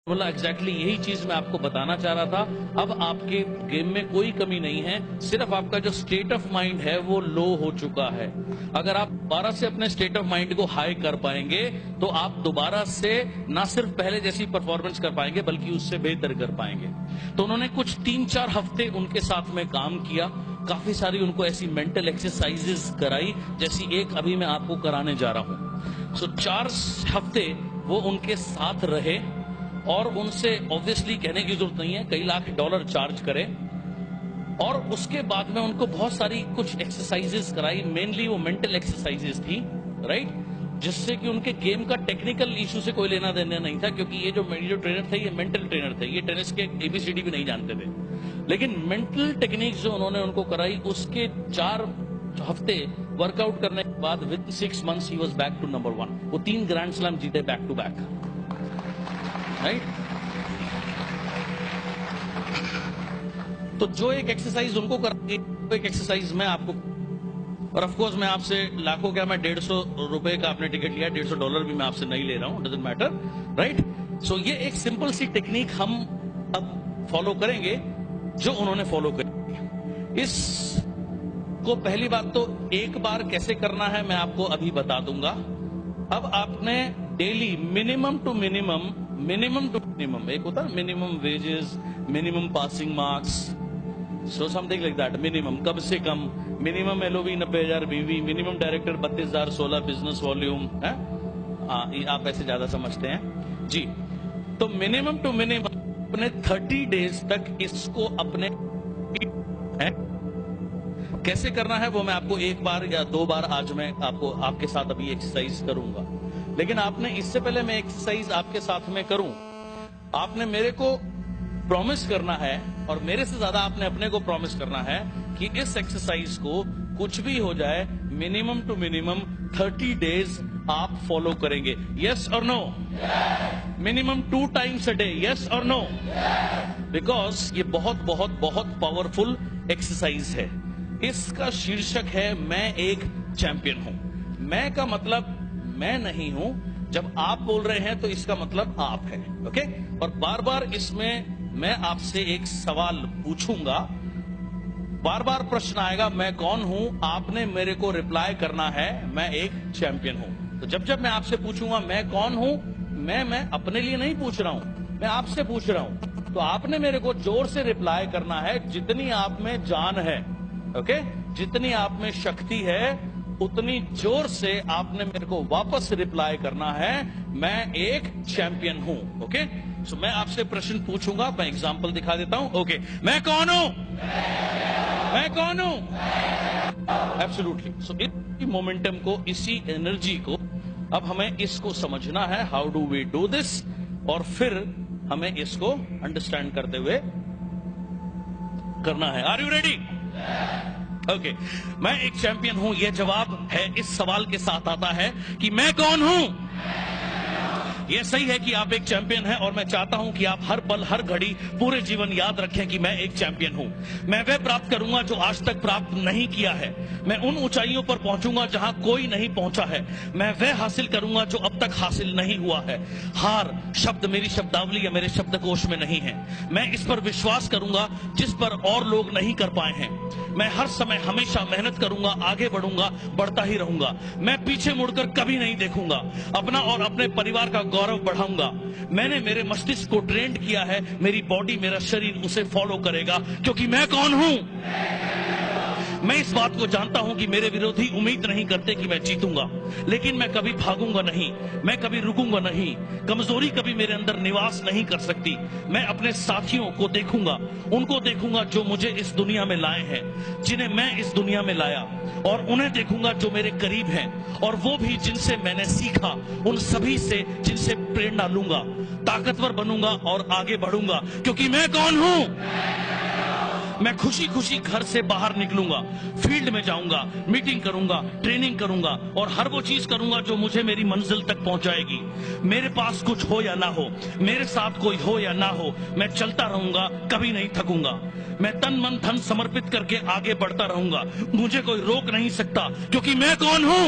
बोला एग्जैक्टली यही चीज मैं आपको बताना चाह रहा था। अब आपके गेम में कोई कमी नहीं है, सिर्फ आपका जो स्टेट ऑफ माइंड है वो लो हो चुका है। अगर आप दोबारा से अपने स्टेट ऑफ माइंड को हाई कर पाएंगे तो आप दोबारा से ना सिर्फ पहले जैसी परफॉर्मेंस कर पाएंगे बल्कि उससे बेहतर कर पाएंगे। तो उन्होंने कुछ 3-4 हफ्ते उनके साथ में काम किया, काफी सारी उनको ऐसी मेंटल एक्सरसाइजेस कराई जैसी एक अभी मैं आपको कराने जा रहा हूं। सो 4 हफ्ते वो उनके साथ रहे और उनसे ऑब्वियसली कहने की जरूरत नहीं है, कई लाख डॉलर चार्ज करें। और उसके बाद में उनको बहुत सारी कुछ एक्सरसाइजेस कराई, मेनली वो मेंटल एक्सरसाइजेस थी, राइट, जिससे कि उनके गेम का टेक्निकल इशू से कोई लेना देना नहीं था, क्योंकि ये जो ट्रेनर थे ये मेंटल ट्रेनर थे, ये टेनिस के एबीसीडी भी नहीं जानते थे। लेकिन मेंटल टेक्निक्स जो उन्होंने उनको कराई, उसके 4 हफ्ते वर्कआउट करने के बाद with 6 months he was back to number 1। वो 3 ग्रैंड स्लैम जीते बैक टू बैक, राइट। तो जो एक एक्सरसाइज उनको कराई, वो एक एक्सरसाइज मैं आपको, और ऑफ कोर्स मैं आपसे लाखों क्या, मैं 150 रुपए का आपने टिकट लिया, $150 भी मैं आपसे नहीं ले रहा हूं, डजंट मैटर, राइट। सो ये एक सिंपल सी टेक्निक हम अब फॉलो करेंगे जो उन्होंने फॉलो करी। इस को पहली बात तो एक बार कैसे करना है मैं आपको अभी बता दूंगा। अब आपने डेली मिनिमम टू मिनिमम, एक होता है minimum wages, minimum passing marks, so something like that, minimum कम से कम, मिनिमम एलओवी 90,000 बीवी, मिनिमम डायरेक्टर 32,000, 16 बिजनेस वॉल्यूम है। आप ऐसे ज्यादा समझते हैं जी। तो मिनिमम टू मिनिमम अपने 30 डेज तक इसको अपने है कैसे करना है वो मैं आपको 1 बार या 2 बार आज मैं आपको आपके साथ अभी एक्सरसाइज करूंगा। लेकिन आपने, इससे पहले मैं एक्सरसाइज आपके साथ में करूं, आपने मेरे को प्रॉमिस करना है, और मेरे से ज्यादा आपने अपने को प्रॉमिस करना है कि इस एक्सरसाइज को कुछ भी हो जाए मिनिमम टू मिनिमम 30 डेज आप फॉलो करेंगे। यस और no? Minimum 2 times a day, yes और नो? बिकॉज ये बहुत बहुत बहुत पावरफुल एक्सरसाइज है। इसका शीर्षक है मैं एक चैंपियन हूं। मैं का मतलब मैं नहीं हूं, जब आप बोल रहे हैं तो इसका मतलब आप है, ओके। और बार बार इसमें मैं आपसे एक सवाल पूछूंगा, बार बार प्रश्न आएगा मैं कौन हूं, आपने मेरे को रिप्लाई करना है मैं एक चैंपियन हूं। तो जब जब मैं आपसे पूछूंगा मैं कौन हूं, मैं अपने लिए नहीं पूछ रहा हूं, मैं आपसे पूछ रहा हूं, तो आपने मेरे को जोर से रिप्लाई करना है, जितनी आप में जान है, ओके, जितनी आप में शक्ति है उतनी जोर से आपने मेरे को वापस रिप्लाई करना है मैं एक चैंपियन हूं, ओके। सो मैं आपसे प्रश्न पूछूंगा, मैं एग्जांपल दिखा देता हूं, ओके। मैं कौन हूं? मैं कौन हूं? एब्सोल्युटली। सो इस मोमेंटम को, इसी एनर्जी को अब हमें इसको समझना है, how do we do this, और फिर हमें इसको अंडरस्टैंड करते हुए करना है। Are you ready? ओके। मैं एक चैंपियन हूं, यह जवाब है इस सवाल के साथ आता है कि मैं कौन हूं। यह सही है कि आप एक चैंपियन हैं, और मैं चाहता हूं कि आप हर पल हर घड़ी पूरे जीवन याद रखें कि मैं एक चैंपियन हूं। मैं वह प्राप्त करूंगा जो आज तक प्राप्त नहीं किया है। मैं उन ऊंचाइयों पर पहुंचूंगा जहां कोई नहीं पहुंचा है। मैं वह हासिल करूंगा जो अब तक हासिल नहीं हुआ है। हार शब्द मेरी शब्दावली या मेरे शब्दकोश में नहीं है। मैं इस पर विश्वास करूंगा जिस पर और लोग नहीं कर पाए हैं। मैं हर समय हमेशा मेहनत करूंगा, आगे बढ़ूंगा, बढ़ता ही रहूंगा। मैं पीछे मुड़कर कभी नहीं देखूंगा। अपना और अपने परिवार का गौरव बढ़ाऊंगा। मैंने मेरे मस्तिष्क को ट्रेंड किया है, मेरी बॉडी, मेरा शरीर उसे फॉलो करेगा, क्योंकि मैं कौन हूं? मैं इस बात को जानता हूं कि मेरे विरोधी उम्मीद नहीं करते कि मैं जीतूंगा, लेकिन मैं कभी भागूंगा नहीं, मैं कभी रुकूंगा नहीं। कमजोरी कभी मेरे अंदर निवास नहीं कर सकती। मैं अपने साथियों को देखूंगा, उनको देखूंगा जो मुझे इस दुनिया में लाए हैं, जिन्हें मैं इस दुनिया में लाया, और उन्हें देखूंगा जो मेरे करीब हैं, और वो भी जिनसे मैंने सीखा, उन सभी से जिनसे प्रेरणा लूंगा। ताकतवर बनूंगा और आगे बढ़ूंगा, क्योंकि मैं कौन हूं? मैं खुशी खुशी घर से बाहर निकलूंगा, फील्ड में जाऊंगा, मीटिंग करूंगा, ट्रेनिंग करूंगा, और हर वो चीज करूंगा जो मुझे मेरी मंजिल तक पहुंचाएगी। मेरे पास कुछ हो या ना हो, मेरे साथ कोई हो या ना हो, मैं चलता रहूंगा, कभी नहीं थकूंगा। मैं तन मन धन समर्पित करके आगे बढ़ता रहूंगा। मुझे कोई रोक नहीं सकता, क्योंकि मैं कौन हूं?